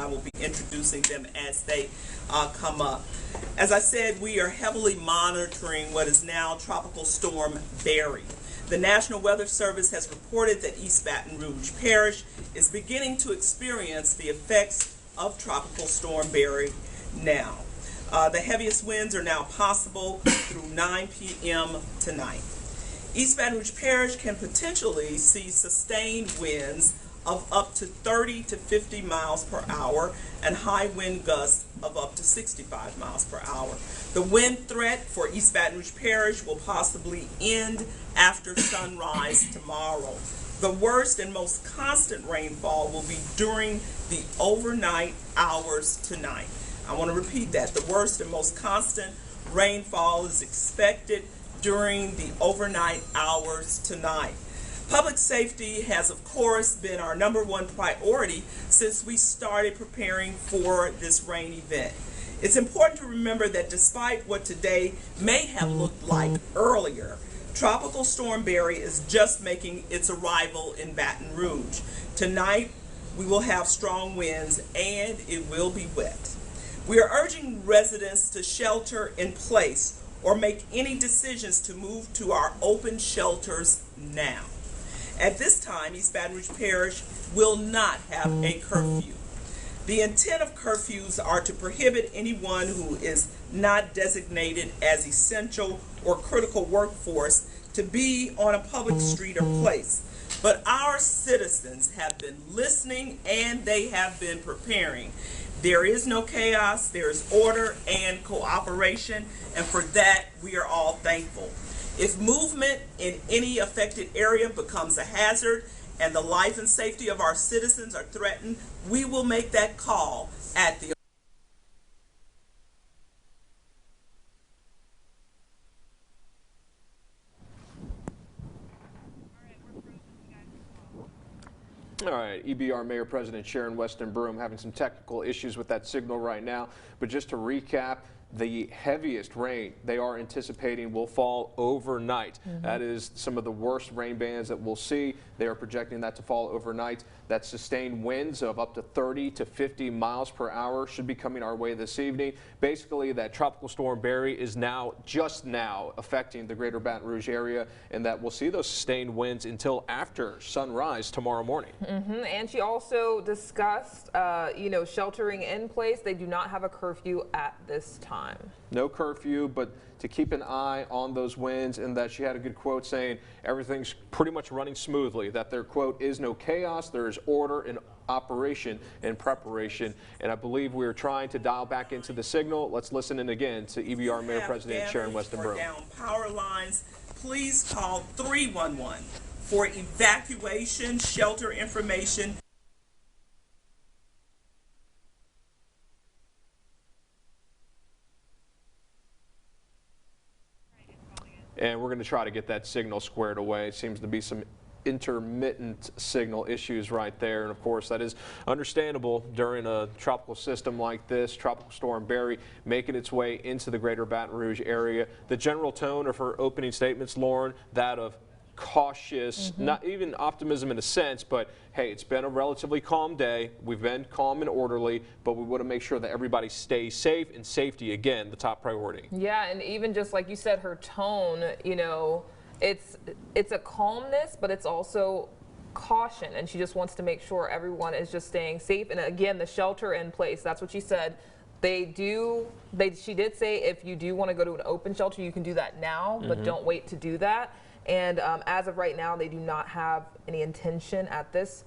will be introducing them as they come up. As I said, we are heavily monitoring what is now Tropical Storm Barry. The National Weather Service has reported that East Baton Rouge Parish is beginning to experience the effects of Tropical Storm Barry now. The heaviest winds are now possible through 9 p.m. tonight. East Baton Rouge Parish can potentially see sustained winds of up to 30 to 50 miles per hour and high wind gusts of up to 65 miles per hour. The wind threat for East Baton Rouge Parish will possibly end after sunrise tomorrow. The worst and most constant rainfall will be during the overnight hours tonight. I want to repeat that. The worst and most constant rainfall is expected during the overnight hours tonight. Public safety has, of course, been our #1 priority since we started preparing for this rain event. It's important to remember that despite what today may have looked like earlier, Tropical Storm Barry is just making its arrival in Baton Rouge. Tonight, we will have strong winds and it will be wet. We are urging residents to shelter in place or make any decisions to move to our open shelters now. At this time, East Baton Rouge Parish will not have a curfew. The intent of curfews are to prohibit anyone who is not designated as essential or critical workforce to be on a public street or place. But our citizens have been listening and they have been preparing. There is no chaos, there is order and cooperation, and for that we are all thankful. If movement in any affected area becomes a hazard and the life and safety of our citizens are threatened, we will make that call at the All right, EBR Mayor President Sharon Weston Broome having some technical issues with that signal right now. But just to recap, the heaviest rain they are anticipating will fall overnight. That is some of the worst rain bands that we'll see. They are projecting that to fall overnight. That sustained winds of up to 30 to 50 miles per hour should be coming our way this evening. Basically, that Tropical Storm Barry is just now affecting the greater Baton Rouge area, and that we'll see those sustained winds until after sunrise tomorrow morning. And she also discussed, sheltering in place. They do not have a curfew at this time. No curfew, but to keep an eye on those winds, and that she had a good quote saying everything's pretty much running smoothly, that their quote is no chaos, there is order in operation and preparation. And I believe we are trying to dial back into the signal. Let's listen in again to EBR Mayor President Sharon Weston Broome. Down power lines, please call 311 for evacuation, shelter information. And we're going to try to get that signal squared away. It seems to be some intermittent signal issues right there. And of course, that is understandable during a tropical system like this. Tropical Storm Barry making its way into the greater Baton Rouge area. The general tone of her opening statements, Lauren, that of cautious, not even optimism in a sense, but hey, it's been a relatively calm day. We've been calm and orderly, but we want to make sure that everybody stays safe, and safety, again, the top priority. Yeah, and even just like you said, her tone, it's a calmness, but it's also caution, and she just wants to make sure everyone is just staying safe. And again, the shelter in place, that's what she said. She did say if you do want to go to an open shelter, you can do that now, but don't wait to do that. And as of right now, they do not have any intention at this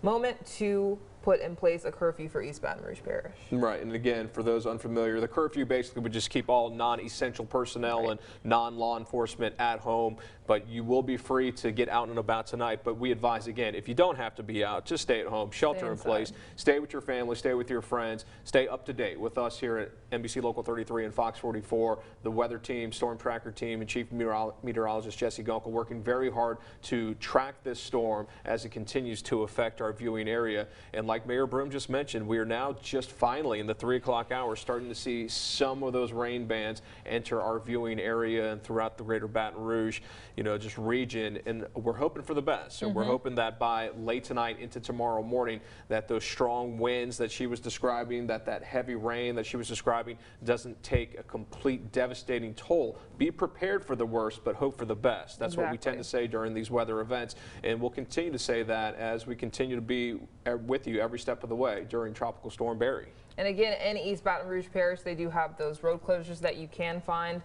moment to put in place a curfew for East Baton Rouge Parish. Right, and again, for those unfamiliar, the curfew basically would just keep all non-essential personnel and non-law enforcement at home, but you will be free to get out and about tonight. But we advise, again, if you don't have to be out, just stay at home, shelter in place, stay with your family, stay with your friends, stay up to date with us here at NBC Local 33 and Fox 44, the weather team, storm tracker team, and Chief Meteorologist Jesse Gunkel working very hard to track this storm as it continues to affect our viewing area. And like like Mayor Broom just mentioned, we are now just finally in the 3 o'clock hour starting to see some of those rain bands enter our viewing area and throughout the greater Baton Rouge, just region. And we're hoping for the best. So we're hoping that by late tonight into tomorrow morning that those strong winds that she was describing, that heavy rain that she was describing doesn't take a complete devastating toll. Be prepared for the worst, but hope for the best. That's what we tend to say during these weather events. And we'll continue to say that as we continue to be with you every step of the way during Tropical Storm Barry. And again, in East Baton Rouge Parish, they do have those road closures that you can find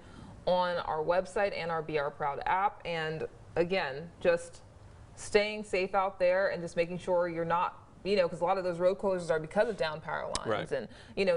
on our website and our Be Our Proud app. And again, just staying safe out there and just making sure you're not, because a lot of those road closures are because of down power lines, and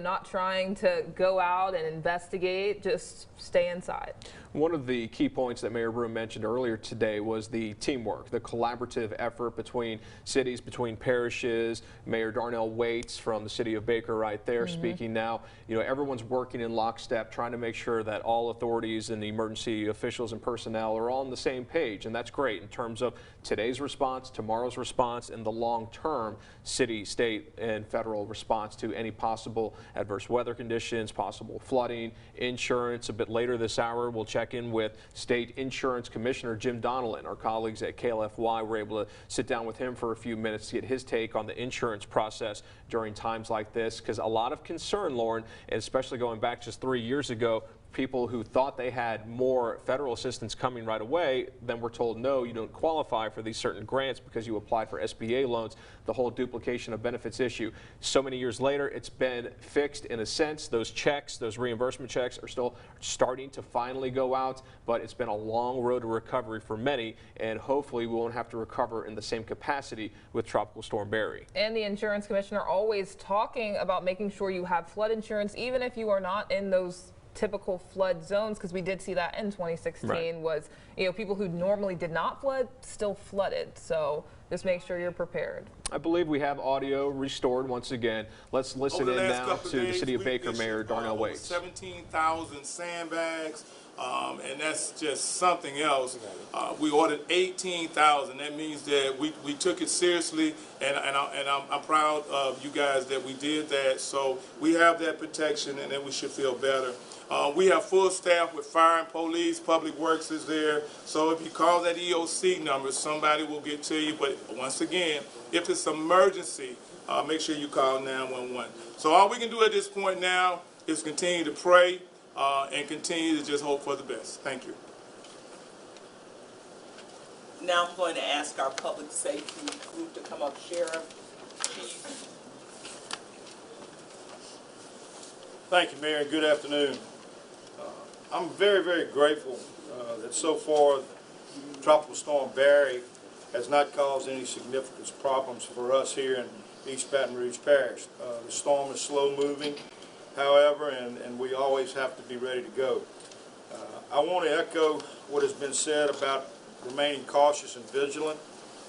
not trying to go out and investigate, just stay inside. One of the key points that Mayor Broom mentioned earlier today was the teamwork, the collaborative effort between cities, between parishes. Mayor Darnell Waits from the city of Baker right there speaking now. Everyone's working in lockstep, trying to make sure that all authorities and the emergency officials and personnel are all on the same page, and that's great in terms of today's response, tomorrow's response, and the long-term city, state, and federal response to any possible adverse weather conditions, possible flooding, insurance. A bit later this hour, we'll check in with State Insurance Commissioner Jim Donnellan. Our colleagues at KLFY were able to sit down with him for a few minutes to get his take on the insurance process during times like this, because a lot of concern, Lauren, and especially going back just 3 years ago, people who thought they had more federal assistance coming right away, then were told, no, you don't qualify for these certain grants because you applied for SBA loans, the whole duplication of benefits issue. So many years later, it's been fixed in a sense. Those checks, those reimbursement checks are still starting to finally go out, but it's been a long road to recovery for many, and hopefully we won't have to recover in the same capacity with Tropical Storm Barry. And the insurance commissioner always talking about making sure you have flood insurance, even if you are not in those typical flood zones, because we did see that in 2016 was, people who normally did not flood still flooded. So just make sure you're prepared. I believe we have audio restored once again. Let's listen in now to the city of Baker Mayor Darnell Waits. 17,000 sandbags, and that's just something else. We ordered 18,000. That means that we took it seriously, and I'm proud of you guys that we did that. So we have that protection, and then we should feel better. We have full staff with fire and police, public works is there. So if you call that EOC number, somebody will get to you. But once again, if it's emergency, make sure you call 911. So all we can do at this point now is continue to pray and continue to just hope for the best. Thank you. Now I'm going to ask our public safety group to come up. Sheriff, Chief. Thank you, Mayor, and good afternoon. I'm very, very grateful that so far Tropical Storm Barry has not caused any significant problems for us here in East Baton Rouge Parish. The storm is slow moving, however, and we always have to be ready to go. I want to echo what has been said about remaining cautious and vigilant,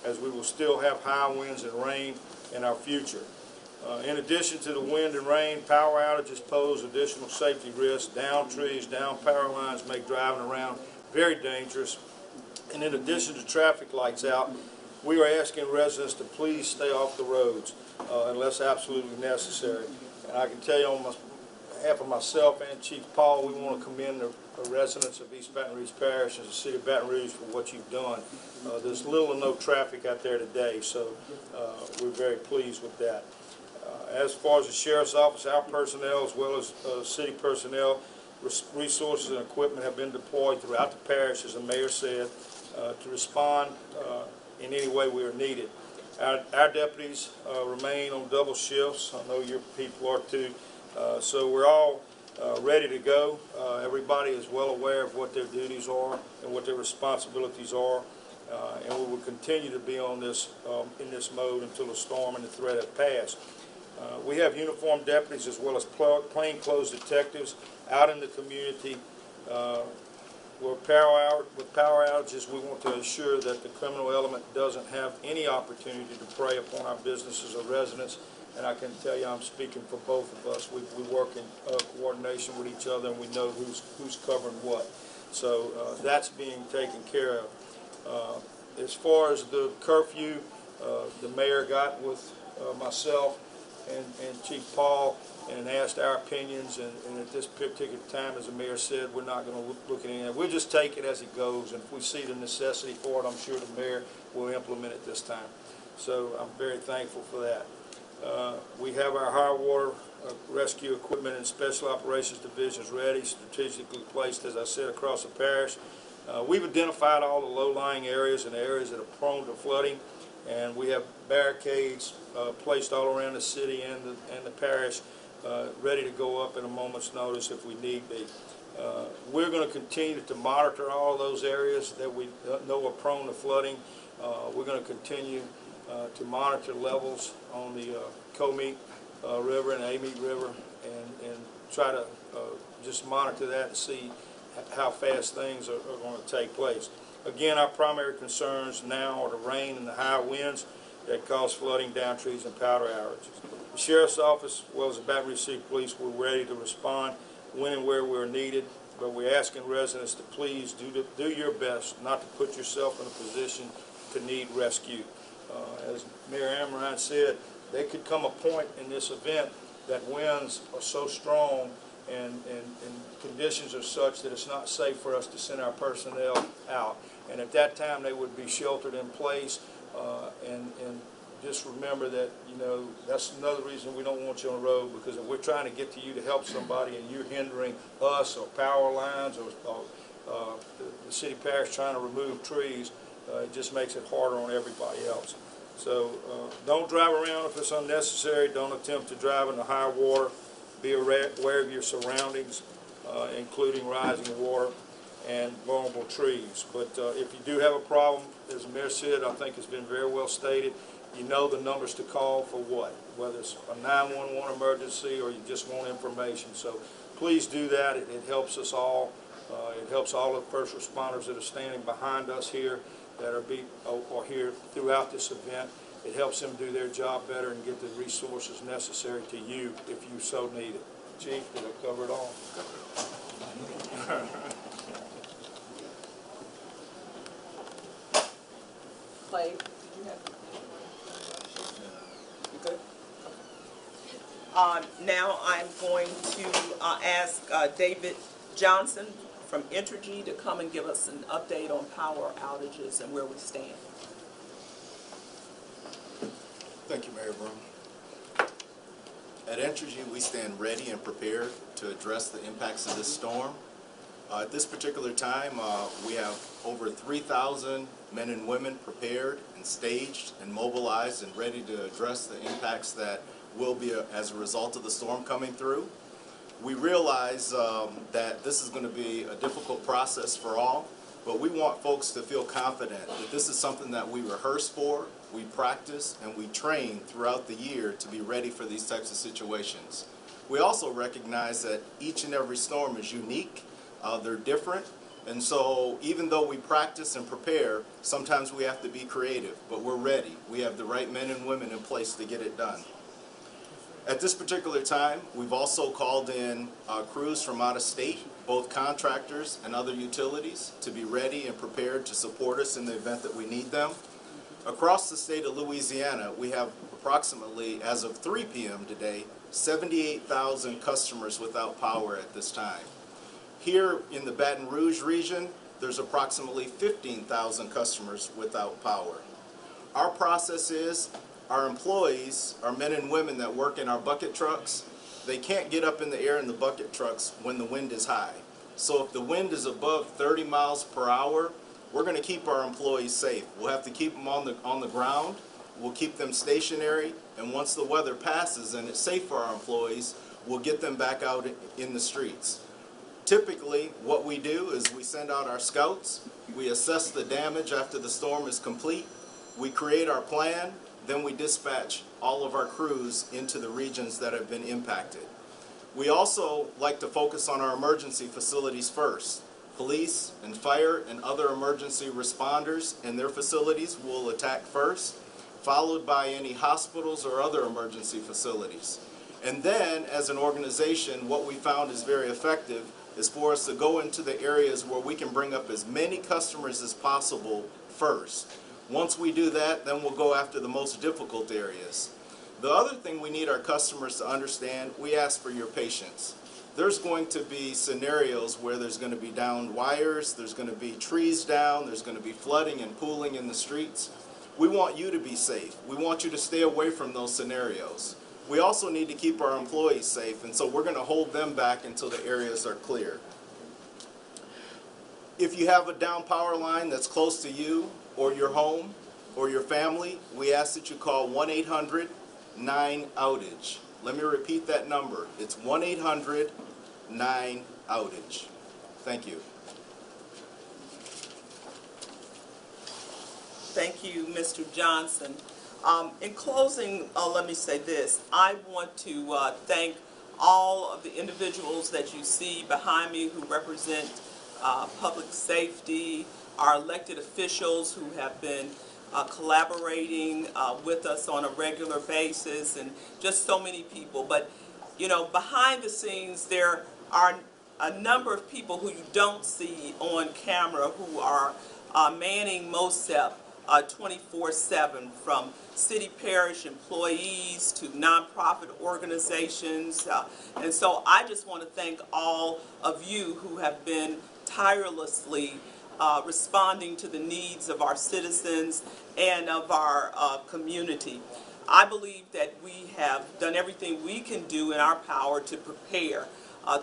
as we will still have high winds and rain in our future. In addition to the wind and rain, power outages pose additional safety risks. Down trees, down power lines make driving around very dangerous. And in addition to traffic lights out, we are asking residents to please stay off the roads unless absolutely necessary. And I can tell you on behalf of myself and Chief Paul, we want to commend the residents of East Baton Rouge Parish and the city of Baton Rouge for what you've done. There's little or no traffic out there today, so we're very pleased with that. As far as the Sheriff's Office, our personnel as well as city personnel, resources and equipment have been deployed throughout the parish, as the Mayor said, to respond in any way we are needed. Our deputies remain on double shifts. I know your people are too. So we're all ready to go. Everybody is well aware of what their duties are and what their responsibilities are. And we will continue to be on this in this mode until the storm and the threat have passed. We have uniformed deputies as well as plainclothes detectives out in the community. With power outages, we want to ensure that the criminal element doesn't have any opportunity to prey upon our businesses or residents. And I can tell you, I'm speaking for both of us. We work in coordination with each other, and we know who's covering what. So that's being taken care of. As far as the curfew, the mayor got with myself and Chief Paul and asked our opinions, and at this particular time, as the mayor said, we're not going to look at any of that. We'll just take it as it goes, and if we see the necessity for it, I'm sure the mayor will implement it this time. So I'm very thankful for that. We have our high water rescue equipment and special operations divisions ready, strategically placed, as I said, across the parish. We've identified all the low-lying areas and areas that are prone to flooding, and we have barricades placed all around the city and the parish, ready to go up at a moment's notice if we need be. We're going to continue to monitor all those areas that we know are prone to flooding. We're going to continue to monitor levels on the Comey River and Amite River, and try to just monitor that to see how fast things are going to take place. Again, our primary concerns now are the rain and the high winds that cause flooding, down trees, and powder outages. The Sheriff's Office, as well as the Baton Rouge City Police, we're ready to respond when and where we're needed, but we're asking residents to please do your best not to put yourself in a position to need rescue. As Mayor Amrine said, there could come a point in this event that winds are so strong and conditions are such that it's not safe for us to send our personnel out. And at that time, they would be sheltered in place, and just remember that, you know, that's another reason we don't want you on the road, because if we're trying to get to you to help somebody and you're hindering us or power lines or the city parish trying to remove trees, it just makes it harder on everybody else. So don't drive around if it's unnecessary. Don't attempt to drive in the high water. Be aware of your surroundings, including rising water and vulnerable trees. But if you do have a problem, as the mayor said, I think it's been very well stated, you know the numbers to call for what, whether it's a 911 emergency or you just want information. So please do that. It helps us all. It helps all of the first responders that are standing behind us here, that are here throughout this event. It helps them do their job better and get the resources necessary to you if you so need it. Chief, did I cover it all? Clay, did you have? You good? Now I'm going to ask David Johnson from Entergy to come and give us an update on power outages and where we stand. Thank you, Mayor Broom. At Entergy, we stand ready and prepared to address the impacts of this storm. At this particular time, we have over 3,000 men and women prepared and staged and mobilized and ready to address the impacts that will be as a result of the storm coming through. We realize that this is going to be a difficult process for all, but we want folks to feel confident that this is something that we rehearse for, we practice, and we train throughout the year to be ready for these types of situations. We also recognize that each and every storm is unique, they're different, and so even though we practice and prepare, sometimes we have to be creative, but we're ready. We have the right men and women in place to get it done. At this particular time, we've also called in crews from out of state, both contractors and other utilities, to be ready and prepared to support us in the event that we need them. Across the state of Louisiana, we have approximately, as of 3 p.m. today, 78,000 customers without power at this time. Here in the Baton Rouge region, there's approximately 15,000 customers without power. Our process is, our employees, our men and women that work in our bucket trucks, they can't get up in the air in the bucket trucks when the wind is high. So if the wind is above 30 miles per hour, we're going to keep our employees safe. We'll have to keep them on the ground. We'll keep them stationary, and once the weather passes and it's safe for our employees, we'll get them back out in the streets. Typically, what we do is we send out our scouts, we assess the damage after the storm is complete, we create our plan, then we dispatch all of our crews into the regions that have been impacted. We also like to focus on our emergency facilities first. Police and fire and other emergency responders and their facilities will attack first, followed by any hospitals or other emergency facilities. And then, as an organization, what we found is very effective is for us to go into the areas where we can bring up as many customers as possible first. Once we do that, then we'll go after the most difficult areas. The other thing we need our customers to understand, we ask for your patience. There's going to be scenarios where there's going to be downed wires, there's going to be trees down, there's going to be flooding and pooling in the streets. We want you to be safe. We want you to stay away from those scenarios. We also need to keep our employees safe, and so we're going to hold them back until the areas are clear. If you have a down power line that's close to you or your home or your family, we ask that you call 1-800-9-OUTAGE. Let me repeat that number. It's 1-800-9-OUTAGE. Thank you. Thank you, Mr. Johnson. In closing, let me say this. I want to thank all of the individuals that you see behind me who represent public safety, our elected officials who have been collaborating with us on a regular basis, and just so many people. But, you know, behind the scenes, there are a number of people who you don't see on camera who are manning MOHSEP 24/7, from city parish employees to nonprofit organizations. And so I just want to thank all of you who have been tirelessly responding to the needs of our citizens and of our community. I believe that we have done everything we can do in our power to prepare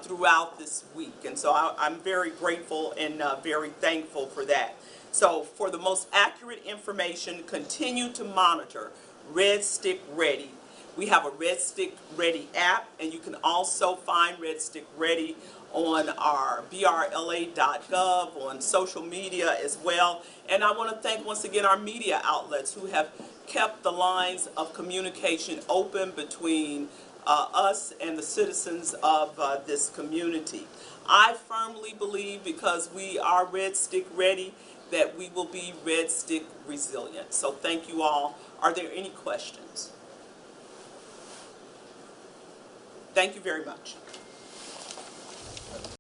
throughout this week. And so I'm very grateful and very thankful for that. So for the most accurate information, continue to monitor Red Stick Ready. We have a Red Stick Ready app, and you can also find Red Stick Ready on our brla.gov, on social media as well. And I want to thank once again our media outlets who have kept the lines of communication open between us and the citizens of this community. I firmly believe, because we are Red Stick Ready, that we will be Red Stick resilient. So thank you all. Are there any questions? Thank you very much.